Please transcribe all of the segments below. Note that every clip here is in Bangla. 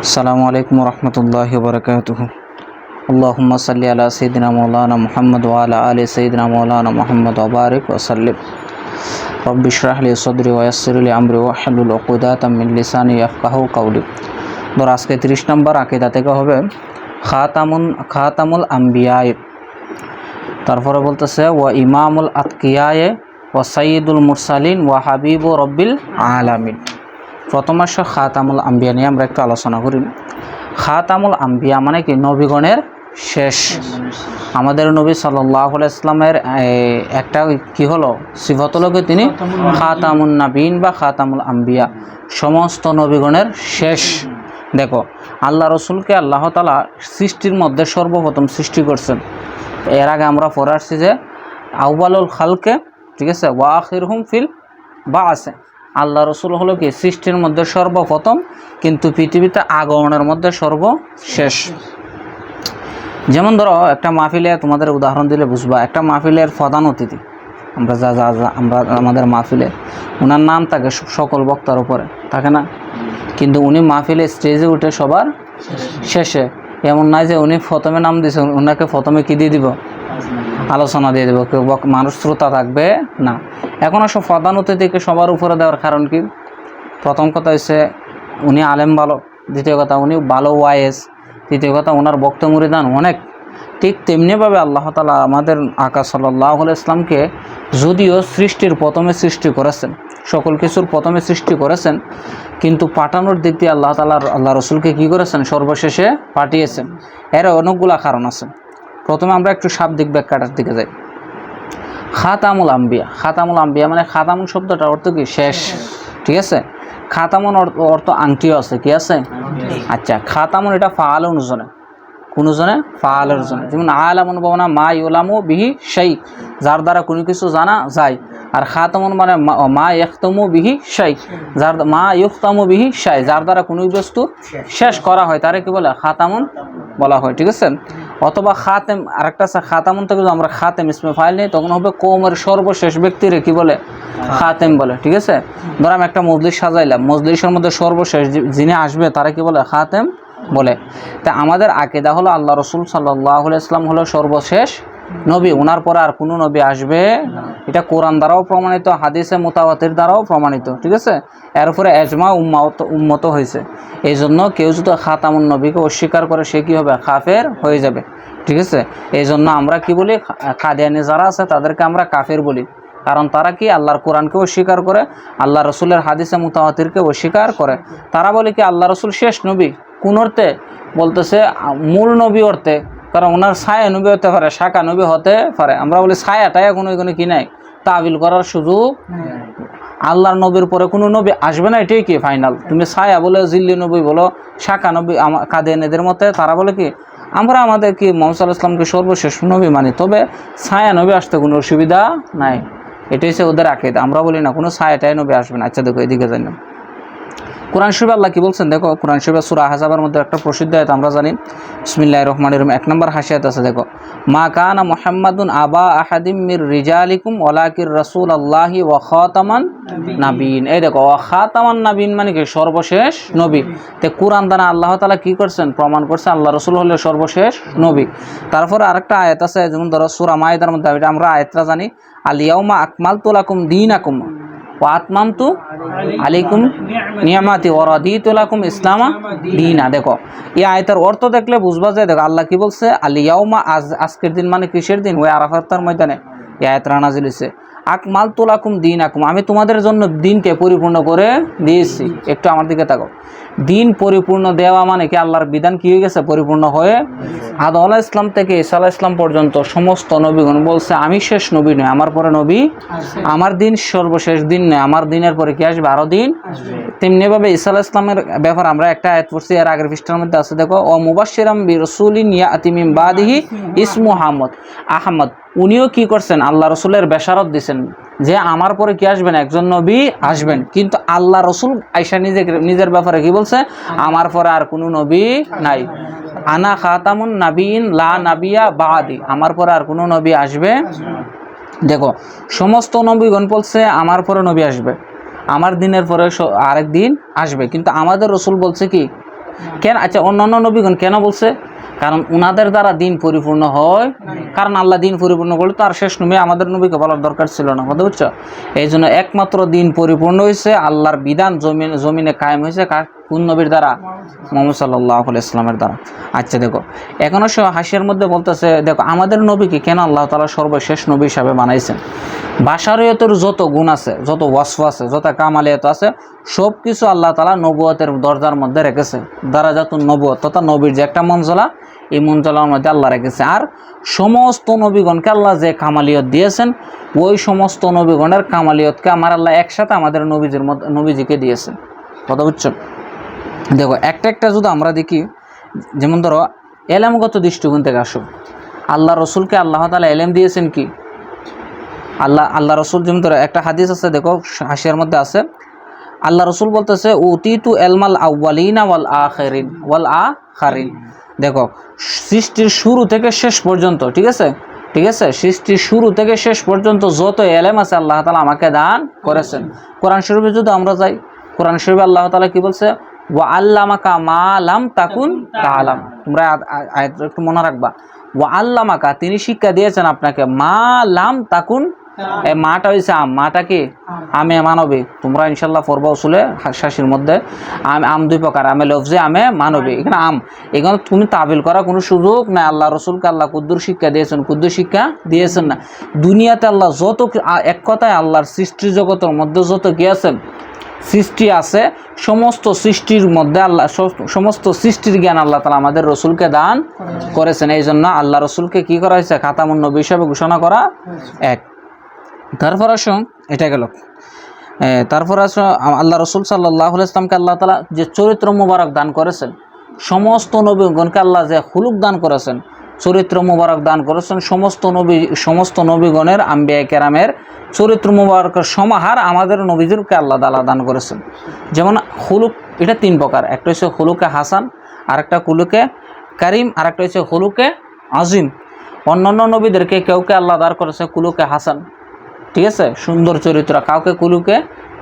আসসালামু আলাইকুম রহমতুল্লাহি বারাকাতুহু। আল্লাহুম্মা সাল্লি আলা সাইয়্যিদিনা মাওলানা মুহাম্মদ ওয়া আলা আলি সাইয়্যিদিনা মাওলানা মুহাম্মদ ওয়া বারিক ওয়া সাল্লিম। রব্বি ইশরাহ লি সাদরি ওয়া ইয়াসসির লি আমরি ওয়াহলুল উকদাতাম মিন লিসানি ইয়াফকাহু কাওলি। আজকে 30 নম্বর আকীদা থেকে হবে খাতামুল আম্বিয়ায়। তারপরে বলতেছে ওয়া ইমামুল আতকিয়ায়ে ওয়া সাইয়্যিদুল মুরসালিন ওয়া হাবিবু রব্বিল আলামিন। প্রথম আসে খাতামুল আম্বিয়া নিয়ে আমরা একটু আলোচনা করি। খাতামুল আম্বিয়া মানে কি? নবীগণের শেষ। আমাদের নবী সাল্লাল্লাহু আলাইহি সাল্লামের একটা কি হলো সিফত হলো কি তিনি খাতামুন নাবিয়িন বা খাতামুল আম্বিয়া, সমস্ত নবীগণের শেষ। দেখো, আল্লাহ রসুলকে আল্লাহ তাআলা সৃষ্টির মধ্যে সর্বপ্রথম সৃষ্টি করছেন। এর আগে আমরা পড়ে আসছি যে আউয়ালুল খালকে, ঠিক আছে, ওয়া আখিরুহুম ফিল বাআসে। আল্লাহ রসুল হলো কি সৃষ্টির মধ্যে সর্বপ্রথম, কিন্তু পৃথিবীতে আগমনের মধ্যে সর্বশেষ। যেমন ধরো একটা মাহফিলে, তোমাদের উদাহরণ দিলে বুঝবা, একটা মাহফিলের প্রধান অতিথি আমরা আমাদের মাহফিলে ওনার নাম থাকে সকল বক্তার উপরে, থাকে না? কিন্তু উনি মাহফিলে স্টেজে উঠে সবার শেষে। এমন নয় যে উনি প্রথমে নাম দিয়েছে, ওনাকে প্রথমে কি দিয়ে দিব? আলোচনা দিয়ে দেবো, কেউ মানুষ শ্রোতা থাকবে না। এখন সব প্রধান অতিথিকে সবার উপরে দেওয়ার কারণ কি? প্রথম কথা হচ্ছে উনি আলেম ভালো, দ্বিতীয় কথা উনি ভালো ওয়াইজ, তৃতীয় কথা ওনার বক্তব্য মুরিদান অনেক। ঠিক তেমনিভাবে আল্লাহ তাআলা আমাদের আকা সাল্লাল্লাহু আলাইহি ইসলামকে যদিও সৃষ্টির প্রথমে সৃষ্টি করেছেন, সকল কিছুর প্রথমে সৃষ্টি করেছেন, কিন্তু পাঠানোর দিক দিয়ে আল্লাহ তাআলা আল্লাহ রসুলকে কী করেছেন? সর্বশেষে পাঠিয়েছেন। এর অনেকগুলা কারণ আছে। প্রথমে আমরা একটু শাব্দিক ব্যাখ্যাটার দিকে যাই। খাতামুল আম্বিয়া, খাতামুল আম্বিয়া মানে খাতামুল শব্দটার অর্থ কি? শেষ, ঠিক আছে। খাতামুন অর্থ আংটিও আছে, কি আছে? আচ্ছা, খাতামুন এটা ফাআল অনুজনে, কোন জনে? ফাআলের জন্য। যেমন আলামুন বানা মা ইউলামু বিহি শাই, যার দ্বারা কোনো কিছু জানা যায়। আর খাতামুন মানে মা ইখতামু বিহি শাই, যার মা ইখতামু বিহি শাই, যার দ্বারা কোনো বস্তু শেষ করা হয় তারে কি বলে? খাতামুন বলা হয়, ঠিক আছে। অথবা খাতেম, আরেকটা আছে খাতামুন থেকে যদি আমরা খাতেম ইসমে ফাইল নেই, তখন হবে কওমের সর্বশেষ ব্যক্তিরে কি বলে? খাতেম বলে, ঠিক আছে। ধর আমি একটা মজলিস সাজাইলাম, মজলিসের মধ্যে সর্বশেষ যিনি আসবে তারা কি বলে? খাতেম বলে। তা আমাদের আকীদা হলো আল্লাহ রসুল সাল্লাল্লাহু আলাইহি ওয়াসাল্লাম হলো সর্বশেষ নবী, ওনার পরে আর কোনো নবী আসবে। এটা কোরআন দ্বারাও প্রমাণিত, হাদিসে মুতাওয়াতির দ্বারাও প্রমাণিত, ঠিক আছে। এর উপরে এজমা উম্মত হয়েছে। এই জন্য কেউ যদি খাতামুন নবীকে অস্বীকার করে সে কী হবে? কাফের হয়ে যাবে, ঠিক আছে। এই জন্য আমরা কি বলি? কাদিয়ানি যারা আছে তাদেরকে আমরা কাফের বলি, কারণ তারা কি আল্লাহর কোরআনকে অস্বীকার করে, আল্লাহ রসুলের হাদিসে মুতাওয়াতিরকে অস্বীকার করে। তারা বলে কি আল্লাহ রসুল শেষ নবী। কোন অর্থে? বলতেছে মূল নবী অর্থে, কারণ ওনার ছায়া নবী হতে পারে, শাখা নবী হতে পারে। আমরা বলি ছায়াটাই কোনো কি নাই, তাবিল করার সুযোগ। আল্লাহর নবীর পরে কোনো নবী আসবে না, এটাই কি ফাইনাল। তুমি ছায়া বলে, জিল্লি নবী বলো, শাখা নবী, কাদিয়ানীদের মতে তারা বলে কি আমরা আমাদের কি মুহাম্মদ সাল্লাল্লাহু আলাইহি ওয়াসাল্লামকে সর্বশেষ নবী মানি, তবে ছায়া নবী আসতে কোনো অসুবিধা নাই। এটাই হচ্ছে ওদের আকীদা। আমরা বলি না কোনো ছায়াটাই নবী আসবে না। আচ্ছা দেখো এদিকে যাই না, কোরআন শরীফে আল্লাহ কি বলছেন দেখো। কোরআন শরীফে সূরা আহজাবের মধ্যে একটা প্রসিদ্ধ আয়াত আমরা জানি, বিসমিল্লাহির রহমানির রহিম 1 নম্বর হাসিয়াত আছে, দেখো, মা কানা মুহাম্মাদুন আবা আহাদিম মির রিজালিকুম ওয়ালাকির রাসূলুল্লাহি ওয়া খাতামান নাবিয়িন। এই দেখো, ওয়া খাতামান নাবিয়িন মানে কি? সর্বশেষ নবী। তে কোরআন দ্বারা আল্লাহ তাআলা কি করছেন? প্রমাণ করছে আল্লাহ রাসূল হলো সর্বশেষ নবী। তারপরে আরেকটা আয়াত আছে, যেমন ধরো সূরা মাইদার মধ্যে, এটা আমরা আয়াতটা জানি, আল ইয়াউমা আকমালতু লাকুম দীনাকুম ওয়া আতমামতু আলাইকুম নিয়ামাতি ওয়া রাদিতু লাকুম ইসলামা দীনা। দেখো, এই আয়াতের অর্থ দেখলে বুঝবা যে দেখো আল্লাহ কি বলছে, আল ইয়াউমা, আজকের দিন মানে কিসের দিন? ওই আরাফাতের ময়দানে এই আয়াতটা নাযিল হয়েছে। আকমালতু লাকুম দীনাকুম, আমি তোমাদের জন্য দিনকে পরিপূর্ণ করে দিয়েছি। একটু আমার দিকে তাকাও। দিন পরিপূর্ণ দেওয়া মানে কি? আল্লাহর বিধান কি হয়ে গেছে? পরিপূর্ণ হয়ে। আদম আলাইহিস সালাম থেকে ঈসা আলাইহিস সালাম পর্যন্ত সমস্ত নবীগণ বলছে আমি শেষ নবী নয়, আমার পরে নবী, আমার দিন সর্বশেষ দিন নয়, আমার দিনের পরে কি আসবে? আরো দিন। তেমনিভাবে ঈসা আলাইহিস সালামের ব্যাপারে আমরা একটা আয়াত পড়ছি, এর আগের পৃষ্ঠার মধ্যে আছে, দেখো, ও মুবাশশিরাম বিরাসূলিন ইয়াতি মিন বাদিহি ইসমু আহমদ। উনিও কি করছেন? আল্লাহ রসুলের বেশারত দিচ্ছেন যে আমার পরে কি আসবেন? একজন নবী আসবেন। কিন্তু আল্লাহ রসুল আয়েশা নিজের ব্যাপারে কি বলছে? আমার পরে আর কোনো নবী নাই। আনা খাতামুন নাবিয়িন লা নাবিয়া বাদি, আমার পরে আর কোনো নবী আসবে। দেখো, সমস্ত নবীগণ বলছে আমার পরে নবী আসবে, আমার দিনের পরে আরেক দিন আসবে, কিন্তু আমাদের রসুল বলছে কি কেন? আচ্ছা, অন্যান্য নবীগণ কেন বলছে? কারণ উনাদের দ্বারা দিন পরিপূর্ণ হয়। কারণ আল্লাহ দিন পরিপূর্ণ করলে তো আর শেষ নবী আমাদের নবীকে বলার দরকার ছিল না, কথা বুঝছো? এই জন্য একমাত্র দিন পরিপূর্ণ হয়েছে, আল্লাহর বিধান জমিনে কায়েম হয়েছে কোন নবীর দ্বারা? মুহাম্মদ সাল্লাল্লাহু আলাইহি ওয়াসাল্লামের দ্বারা। আচ্ছা দেখো, এখনো সে হাসিয়ার মধ্যে বলতেছে, দেখো আমাদের নবীকে কেন আল্লাহ তাআলা সর্বশেষ নবী হিসাবে বানাইছেন? বাশারিয়তের যত গুণ আছে, যত ওয়াসফ আছে, যত কামালিয়াত আছে, সব কিছু আল্লাহ তাআলা নবুয়তের দরজার মধ্যে রেখেছে। দারাজাতুন নবুয়ত তথা নবীর যে একটা মঞ্জলা, এই মঞ্জলার মধ্যে আল্লাহ রেখেছে। আর সমস্ত নবীগণকে আল্লাহ যে কামালিয়ত দিয়েছেন, ওই সমস্ত নবীগণের কামালিয়তকে আমার আল্লাহ একসাথে আমাদের নবীজিকে দিয়েছেন, কথা বুঝছো? দেখো একটা একটা যদি আমরা দেখি, যেমন ধরো এলেমগত দৃষ্টিকোণ থেকে আসো, আল্লাহ রসুলকে আল্লাহ তাআলা এলেম দিয়েছেন কি? আল্লাহ রসুল, যেমন ধরো একটা হাদিস আছে, দেখো হাসিয়ার মধ্যে আছে, আল্লাহ রসুল বলতেছে উতিতু এলমাল আউয়ালিনা ওয়াল আখিরিন। দেখো সৃষ্টির শুরু থেকে শেষ পর্যন্ত, ঠিক আছে, সৃষ্টির শুরু থেকে শেষ পর্যন্ত যত এলেম আছে আল্লাহ তাআলা আমাকে দান করেছেন। কোরআন শরীফে যদি আমরা যাই, কোরআন শরীফে আল্লাহ তাআলা কি বলছে? ওয়া আল্লামাকা মা লাম তাকুন তাআলাম। তোমরা একটু মনে রাখবা, ওয়া আল্লামাকা, তিনি শিক্ষা দিয়েছেন আপনাকে, মা লাম তাকুন, এই মাটা হয়েছে আম, মাটা কি? আমে মানবী। তোমরা ইনশাল্লাহ পড়বা উসুলে শাসির মধ্যে আম দুই প্রকার, আমে লফজি, আমে মানবী। এখানে আম, এখানে তুমি তাবিল করা কোনো সুযোগ নাই। আল্লাহ রসুলকে আল্লাহ কুদ্দুর শিক্ষা দিয়েছেন, কুদ্দুর শিক্ষা দিয়েছেন না। দুনিয়াতে আল্লাহ যত, এক কথায় আল্লাহর সৃষ্টি জগতের মধ্যে যত কি আছে, সৃষ্টি আছে, সমস্ত সৃষ্টির মধ্যে আল্লাহ, সমস্ত সৃষ্টির জ্ঞান আল্লাহ তাআলা আমাদের রসুলকে দান করেছেন। এই জন্য আল্লাহ রসুলকে কি করা হয়েছে? খাতামুন নবী হিসাবে ঘোষণা করা। এক, তারপর আসো, এটা গেল। তারপর আসো আল্লাহ রসুল সাল্লাল্লাহু আলাইহি ওয়াসাল্লামকে আল্লাহ তাআলা যে চরিত্র মুবারক দান করেছেন, সমস্ত নবীগণকে আল্লাহ যে খুলুক দান করেছেন, চরিত্র মুবারক দান করেছেন, সমস্ত নবীগণের, আম্বিয়া কেরামের চরিত্র মুবারকের সমাহার আমাদের নবীদেরকে আল্লাহ তাআলা দান করেছেন। যেমন খুলুক, এটা তিন প্রকার, একটা হচ্ছে খুলুকে হাসান, আরেকটা খুলুকে কারিম, আরেকটা হচ্ছে খুলুকে আজিম। অন্যান্য নবীদেরকে কেউকে আল্লাহ দান করেছে খুলুকে হাসান, ঠিক আছে, সুন্দর চরিত্র, কাউকে কুলুকে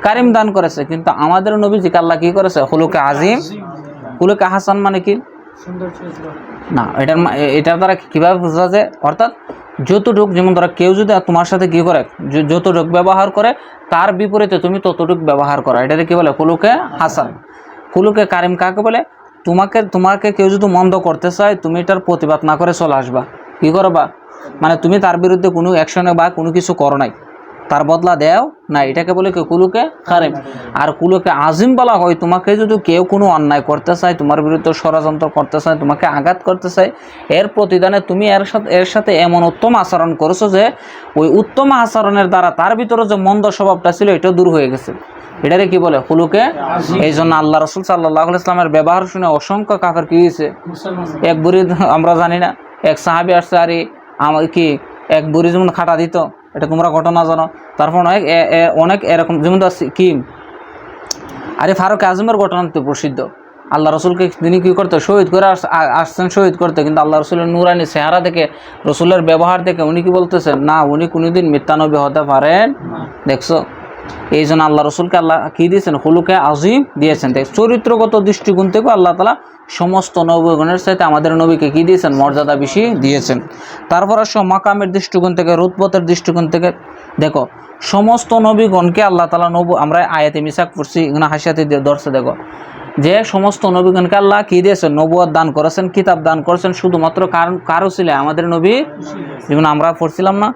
কারিম দান করেছে। কিন্তু আমাদের নবীজিকে আল্লাহ কি করেছে? খুলুকে আজিম। খুলুকে হাসান মানে কি? সুন্দর চরিত্র না। এটার দ্বারা কীভাবে বোঝা যায়? অর্থাৎ যতটুক, যেমন ধরো কেউ যদি তোমার সাথে কী করে, যতটুক ব্যবহার করে, তার বিপরীতে তুমি ততটুক ব্যবহার করো, এটাকে কী বলে? খুলুকে হাসান। খুলুকে কারিম কাকে বলে? তোমাকে কেউ যদি মন্দ করতে চায়, তুমি এটার প্রতিবাদ না করে চলে আসবা, কী করবা? মানে তুমি তার বিরুদ্ধে কোনো অ্যাকশনে বা কোনো কিছু করো নাই, তার বদলা দেও না, এটাকে বলে কি? কুলুকে কারিম। আর কুলুকে আজিম বলা হয় তোমাকে যদি কেউ কোনো অন্যায় করতে চায়, তোমার বিরুদ্ধে ষড়যন্ত্র করতে চায়, তোমাকে আঘাত করতে চায়, এর প্রতিদানে তুমি এর সাথে এমন উত্তম আচরণ করেছো যে ওই উত্তম আচরণের দ্বারা তার ভিতরে যে মন্দ স্বভাবটা ছিল এটাও দূর হয়ে গেছে, এটারে কি বলে? কুলুকে। এই জন্য আল্লাহ রসুল সাল্লাল্লাহু আলাইহি ওয়াসাল্লামের ব্যবহার শুনে অসংখ্য কাফের কি হয়েছে? এক বুড়ি, আমরা জানি না, এক সাহাবী আসছে, আরে আমার কি এক বুড়ি যেমন খাটা দিত, এটা তোমরা ঘটনা জানো। তারপর অনেক এরকম, যেমন কি আরে ফারুক আজমের ঘটনা তো প্রসিদ্ধ। আল্লাহ রসুলকে তিনি কী করতে? শহীদ করে আসছেন, শহীদ করতে, কিন্তু আল্লাহ রসুলের নুরানি চেহারা দেখে, রসুলের ব্যবহার দেখে উনি কি বলতেছেন? না, উনি কোনোদিন মিথ্যা নবী হতে পারেন। দেখছো, এই জন্য আল্লাহ রসুলকে আল্লাহ কী দিয়েছেন? খুলুকে আজিম দিয়েছেন। চরিত্রগত দৃষ্টিকোণ থেকেও আল্লাহ তাআলা সমস্ত নবীগণের সাথে আমাদের নবীকে কী দিয়েছেন? মর্যাদা বেশি দিয়েছেন। তারপর আসো মাকামের দৃষ্টিকোণ থেকে, রুতবতের দৃষ্টিকোণ থেকে দেখো, সমস্ত নবীগণকে আল্লাহ তাআলা আমরা আয়াতে মিসাক পড়ছি, এখানে হাসিয়াতে ধরছে, দেখো যে সমস্ত নবীগণকে আল্লাহ কী দিয়েছেন? নবুয়ত দান করেছেন, কিতাব দান করেছেন, শুধুমাত্র কারো ছিল আমাদের নবী, যেমন আমরা পড়ছিলাম না,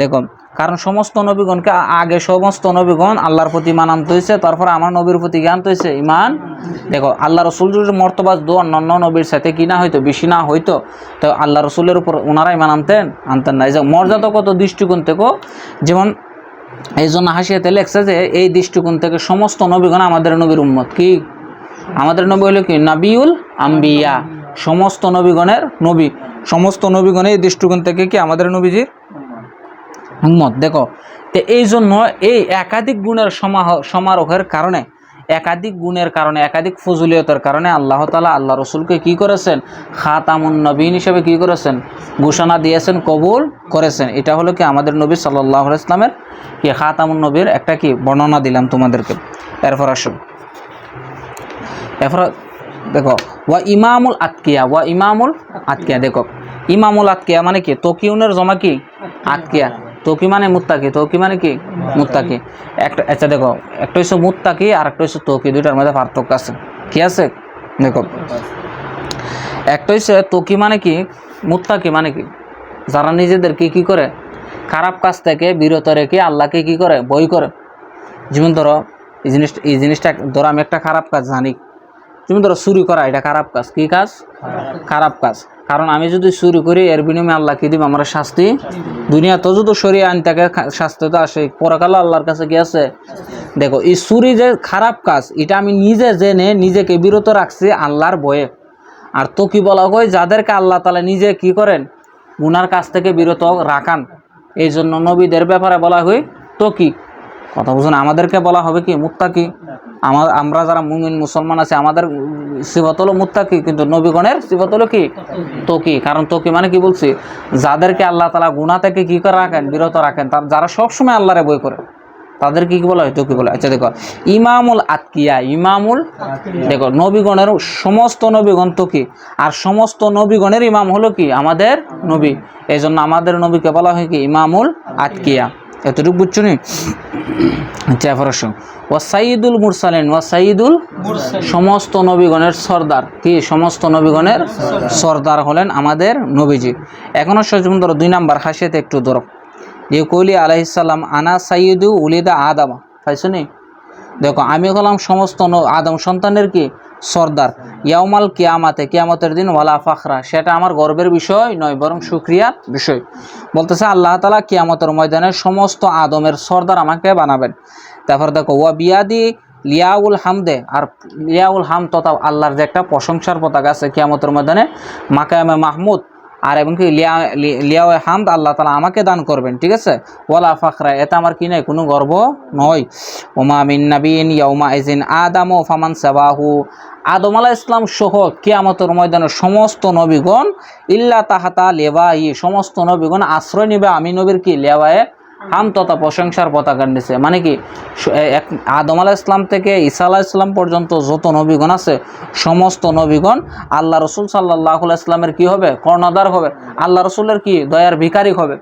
দেখো, কারণ সমস্ত নবীগণকে আগে সমস্ত নবীগণ আল্লাহর প্রতি ইমান আনতে হয়েছে, তারপরে আমার নবীর প্রতি জ্ঞান হয়েছে ইমান। দেখো আল্লাহ রসুলের মর্তবা দু অন্যান্য নবীর সাথে কি না হইতো, বেশি না হইতো, তো আল্লাহ রসুলের উপর ওনারা ইমান আনতেন না। এই যে মর্যাদাগত দৃষ্টিকোণ থেকেও, যেমন এই জন্য হাসিয়াতে লেখছে যে এই দৃষ্টিকোণ থেকে সমস্ত নবীগণ আমাদের নবীর উম্মত। কি আমাদের নবী হলো কি? নাবিউল আম্বিয়া, সমস্ত নবীগণের নবী, সমস্ত নবীগণের এই দৃষ্টিকোণ থেকে কি আমাদের নবীজির উম্মত। দেখো তো এই জন্য এই একাধিক গুণের সমারোহের কারণে, একাধিক গুণের কারণে, একাধিক ফজিলতের কারণে আল্লাহ তাআলা আল্লাহ রসুলকে কি করেছেন? খাতামুন নবীন হিসেবে কি করেছেন? ঘোষণা দিয়েছেন, কবুল করেছেন। এটা হলো কি আমাদের নবী সাল্লাল্লাহু আলাইহি ওয়াসাল্লামের কি খাতামুন নবীর একটা কি বর্ণনা দিলাম তোমাদেরকে। এরপর আসুন, এরপর দেখো ওয়া ইমামুল আতকিয়া দেখো ইমামুল আতকিয়া মানে কি তকিউনের জমা কি আতকিয়া তকি মানে মুত্তাকি তকি মানে কি মুত্তাকি একটা আচ্ছা দেখো একটা হচ্ছে মুত্তাকি আর একটা হচ্ছে তকি দুইটার মধ্যে পার্থক্য আছে কি আছে দেখো একটা হচ্ছে তকি মানে কি মুত্তাকি মানে কি যারা নিজেদেরকে কি করে খারাপ কাজ থেকে বিরত রেখে আল্লাহকে কি করে ভয় করে যেমন ধরো এই জিনিসটা ধরো আমি একটা খারাপ কাজ জানি যেমন ধরো চুরি করা এটা খারাপ কাজ কি কাজ খারাপ কাজ কারণ আমি যদি চুরি করি এর বিনিময়ে আল্লাহ কি দিব আমার শাস্তি দুনিয়া তো যদি সরিয়ে আইন তাকে শাস্তি তো আসে পরকালে আল্লাহর কাছে কি আছে দেখো এই চুরি যে খারাপ কাজ এটা আমি নিজে জেনে নিজেকে বিরত রাখছি আল্লাহর ভয়ে আর তো কি বলা হয় যাদেরকে আল্লাহ তাআলা নিজে কি করেন গুনার কাছ থেকে বিরত রাখান এই জন্য নবীদের ব্যাপারে বলা হয় তো কি কথা বুঝুন আমাদেরকে বলা হবে কি মুত্তাকি আমরা যারা মুমিন মুসলমান আছে আমাদের সিফত হলো মুত্তাকি কিন্তু নবীগণের সিফত হলো কি তকি কারণ তকি মানে কি বলছি যাদেরকে আল্লাহ তাআলা গুনাহ থেকে কি করে রাখেন বিরত রাখেন তার যারা সবসময় আল্লাহরে ভয় করে তাদের কি বলা হয় তকি বলে আচ্ছা দেখো ইমামুল আতকিয়া ইমামুল দেখো নবীগণের সমস্ত নবীগণ তকি আর সমস্ত নবীগণের ইমাম হলো কি আমাদের নবী এই জন্য আমাদের নবীকে বলা হয় কি ইমামুল আতকিয়া এতটুকু বুঝছো নি আচ্ছা ফরশ ওয়া সাইয়্যিদুল মুরসালিন ওয়া সাইয়্যিদুল সমস্ত নবীগণের সরদার কি সমস্ত নবীগণের সরদার হলেন আমাদের নবীজি এখন যেমন ধরো 2 নাম্বার হাসিয়াতে একটু ধরো ইউকুলি আলাইহিস সালাম আনা সাইয়্যিদু উলিদা আদম পাইছো নি দেখো আমি হলাম সমস্ত আদম সন্তানের কি সরদার ইয়াউমাল কিয়ামাতে কিয়ামতের দিন ওয়ালা ফাখরা সেটা আমার গর্বের বিষয় নয় বরং শুকরিয়ার বিষয় বলতেছে আল্লাহ তাআলা কিয়ামতের ময়দানে সমস্ত আদমের সরদার আমাকে বানাবেন তারপর দেখো ওয়া বিয়াদি লিয়াউল হামদে আর লিয়াউল হাম তথা আল্লাহর যে একটা প্রশংসার পতাকা আছে কিয়ামতের ময়দানে মাকামে মাহমুদ আর এবং কি লিয়াউ হামদ আল্লাহ তাআলা আমাকে দান করবেন ঠিক আছে ওয়ালা ফাখরা এটা আমার কি নাই কোনো গর্ব নয় ওমা মিন নাবিয়িন ইয়াউমা ইজিন আদম ও ফামান সাবাহু আদম আলাইহিস সালাম সহ কিয়ামতের ময়দানে সমস্ত নবীগণ ইল্লা তাহাতা লেবাই সমস্ত নবীগণ আশ্রয় নেবে আমি নবীর কি লেওয়ায়ে হাম তথা প্রশংসার পতাকা নিচে মানে কি আদম আলাইহিস সালাম থেকে ঈসা আলাইহিস সালাম পর্যন্ত যত নবীগণ আছে সমস্ত নবীগণ আল্লাহ রাসূল সাল্লাল্লাহু আলাইহি সাল্লামের কি হবে কর্ণধার হবে আল্লাহ রাসূলের কি দয়ার ভিখারি হবে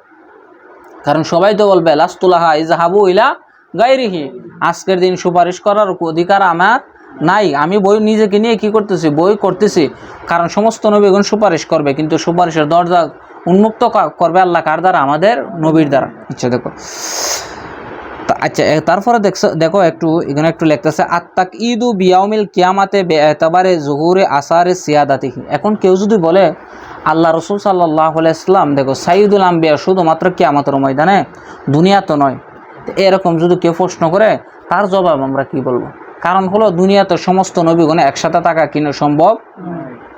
কারণ সবাই তো বলবে লাস্তুলাহা ইযহাবু ইলা গায়রিহি আজকের দিন সুপারিশ করার অধিকার আমার নাই আমি বই নিজেকে নিয়ে কি করতেছি বই করতেছি কারণ সমস্ত নবীগণ সুপারিশ করবে কিন্তু সুপারিশের দরজা উন্মুক্ত করবে আল্লাহ কার দ্বারা আমাদের নবীর দ্বারা আচ্ছা দেখো আচ্ছা তারপরে দেখো একটু এখানে একটু লিখতেছে আত্তাক ঈদু বিয়াউমিল কিয়ামাতে বেএতাবারে জুহুরে আসারে সিয়াদাতিহি এখন কেউ যদি বলে আল্লাহ রাসূল সাল্লাল্লাহু আলাইহি সাল্লাম দেখো সাইয়্যিদুল আম্বিয়া শুধুমাত্র কিয়ামতের ময়দানে দুনিয়া তো নয় এরকম যদি কেউ প্রশ্ন করে তার জবাব আমরা কি বলবো কারণ হলো দুনিয়াতে সমস্ত নবীগণ একসাথে থাকা কিনা সম্ভব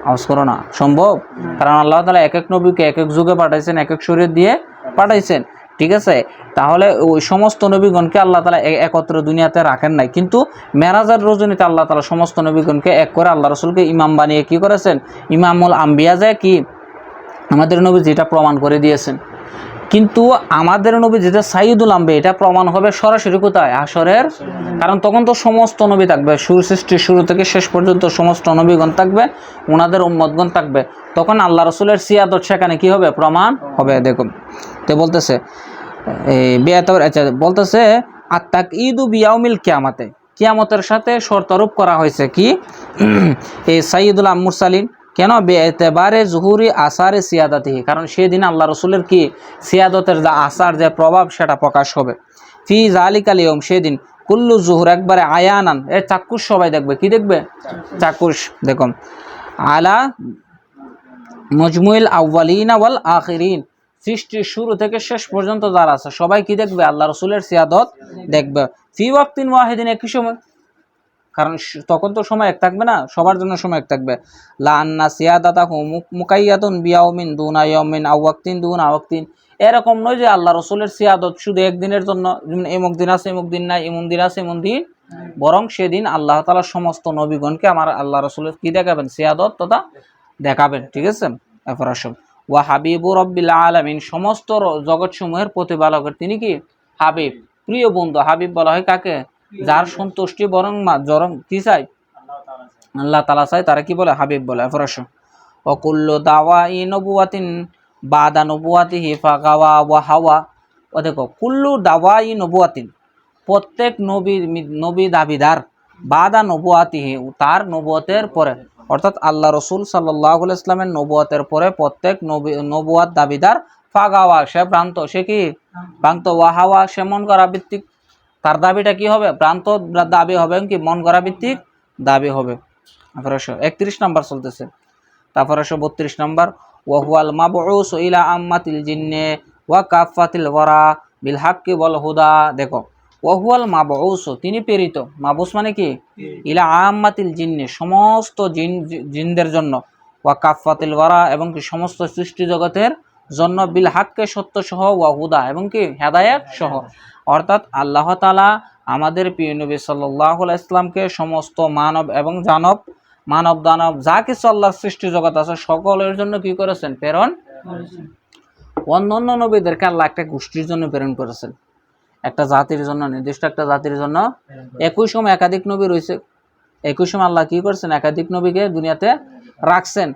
আওয়াজ করো না সম্ভব কারণ আল্লাহ তাআলা এক এক নবীকে এক এক যুগে পাঠাইছেন এক এক শরীয়ত দিয়ে পাঠাইছেন ঠিক আছে তাহলে ওই সমস্ত নবীগণকে আল্লাহ তাআলা একত্র দুনিয়াতে রাখেন নাই কিন্তু মেরাজের রজনীতে আল্লাহ তাআলা সমস্ত নবীগণকে এক করে আল্লাহ রাসূলকে ইমাম বানিয়ে কি করেছেন ইমামুল আম্বিয়া যায় কি আমাদের নবী যেটা প্রমাণ করে দিয়েছেন কিন্তু আমাদের নবী যেটা সাইয়্যিদুল আম্বিয়া এটা প্রমাণ হবে সরাসরি কোথায় হাশরের কারণ তখন তো সমস্ত নবী থাকবে সৃষ্টির শুরু থেকে শেষ পর্যন্ত সমস্ত নবীগণ থাকবে ওনাদের উম্মতগণ থাকবে তখন আল্লাহ রাসূলের সিয়াদত সেখানে কি হবে প্রমাণ হবে দেখুন তো বলতেছে আচ্ছা বলতেছে আত্তাক ঈদু বিয়াউমিল কিয়ামাতে কিয়ামতের সাথে শর্তারোপ করা হয়েছে কি এই সাইয়্যিদুল মুরসালিন কেন বেএতেবারে জুহুরি আসারে সিয়াদাতিহি কারণ সেদিন আল্লাহ রাসূলের কি সিয়াদতের যে আসার যে প্রভাব সেটা প্রকাশ হবে ফি যালিকাল ইয়াউম সেদিন কুল্লু জুহুর একবারে আয়ানান চাক্ষুষ সবাই দেখবে কি দেখবে চাক্ষুষ দেখুন আলা মজমুইল আউয়ালিনা ওয়াল আখিরিন সৃষ্টির শুরু থেকে শেষ পর্যন্ত যারা আছে সবাই কি দেখবে আল্লাহ রাসূলের সিয়াদত দেখবে ফি ওয়াক্তিন ওয়াহিদিন একই সময় কারণ তখন তো সময় এক থাকবে না সবার জন্য সময় এক থাকবে লা আন্না সিয়াদাতাহু মুকাইয়াতুন বিয়াউমিন দুনা ইয়াউমিন আও ওয়াক্তিন দুনা ওয়াক্তিন এরকম নয় যে আল্লাহ রাসূলের সিয়াদত শুধু একদিনের জন্য যেমন এমুক দিন আছে এমুক দিন নাই এমন দিন আছে এমন দিন বরং সেদিন আল্লাহ তাআলা সমস্ত নবীগণকে আমার আল্লাহ রাসূলের কি দেখাবেন সিয়াদত তথা দেখাবেন ঠিক আছে এরপর আসুন ওয়া হাবিবু রাব্বিল আলামিন সমস্ত জগৎসমূহের প্রতিপালকের তিনি কি হাবিব প্রিয় বন্ধু হাবিব বলা হয় কাকে যার সন্তুষ্টি বরং কি চাই আল্লাহ তাআলা চায় তারা কি বলে হাবিব বলে। ফরাসো ও কুল্লু দাওয়াই নবুয়াতিন বাদা নবুয়াতিহি ফাগাওয়া ওয়া হাওয়া। ও দেখো কুল্লু দাওয়াই নবুয়াতিন, প্রত্যেক নবী দাবিদার বাদা নবুয়াতিহি তার নবুয়তের পরে, অর্থাৎ আল্লাহ রসুল সাল্লাল্লাহু আলাইহি ইসলামের নবুয়তের পরে প্রত্যেক নবুয়াত দাবিদার ফাগাওয়া সে ভ্রান্ত, সে কি ভ্রান্ত, ওয়াহাওয়া সে মন করা ভিত্তিক, তার দাবিটা কি হবে ভ্রান্ত দাবি হবে, কি মন করা ভিত্তিক দাবি হবে। 31 নম্বর চলতেছে। তারপরে 32 নম্বর ওয়াহুয়াল মাবউস ইলা আম্মাতিল জিন্নে ওয়া কাফাতিল ওয়ারা বিল হাক্কি ওয়াল হুদা। দেখো ওয়াহুয়াল মাবউস, তিনি প্রেরিত, মাবউস মানে কি ইলা আম্মাতিল জিন্নে সমস্ত জিনদের জন্য, ওয়া কাফাতিল ওয়ারা এবং কি সমস্ত সৃষ্টি জগতের জন্য, বিল হাক্কে সত্য সহ, ওয়া হুদা এবং কি হেদায়েত সহ। অর্থাৎ আল্লাহ তাআলা আমাদের প্রিয় নবী সাল্লাল্লাহু আলাইহি ইসলামকে সমস্ত মানব এবং মানব দানব যা কিছু আল্লাহর সৃষ্টি জগৎ আছে সকলের জন্য কি করেছেন প্রেরণ। অন্যান্য নবীদেরকে আল্লাহ একটা গোষ্ঠীর জন্য প্রেরণ করেছেন, একটা জাতির জন্য, নির্দিষ্ট একটা জাতির জন্য। একই সময় একাধিক নবী রয়েছে, একই সময় আল্লাহ কি করছেন একাধিক নবীকে দুনিয়াতে রাখছেন।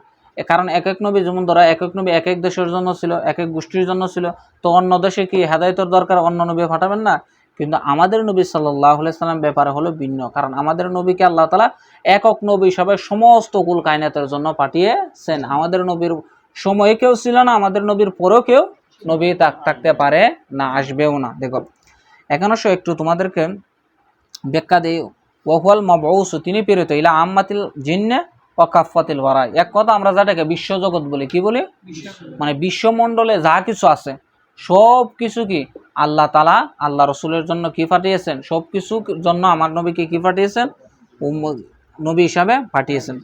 কারণ এক এক নবী, যেমন ধরো এক এক নবী এক এক দেশের জন্য ছিল, এক এক গোষ্ঠীর জন্য ছিল, তো অন্য দেশে কি হেদায়েতের দরকার, অন্য নবী পাঠাবেন না। কিন্তু আমাদের নবী সাল্লাল্লাহু আলাইহি সাল্লাম ব্যাপারে হলো ভিন্ন, কারণ আমাদের নবীকে আল্লাহ তাআলা একক নবী হিসাবে সমস্ত কুল কায়নাতের জন্য পাঠিয়েছেন। আমাদের নবীর সময়ে কেউ ছিল না, আমাদের নবীর পরেও কেউ নবী থাকতে পারে না, আসবেও না। দেখো এখন একটু তোমাদেরকে ব্যাখ্যা দিই। ওয়াহুয়াল মাবউস, তিনি প্রেরিত ইলা আম্মাতিল জিন্নে ওয়া কাফাতিল ওয়ারা। এক কথা আমরা যেটাকে বিশ্বজগৎ বলি, কি বলি, মানে বিশ্বমণ্ডলে যা কিছু আছে সব কিছু কি আল্লাহ তাআলা আল্লাহ রসুলের জন্য কি পাঠিয়েছেন, সব কিছুর জন্য আমার নবীকে কি পাঠিয়েছেন, নবী হিসাবে পাঠিয়েছেন।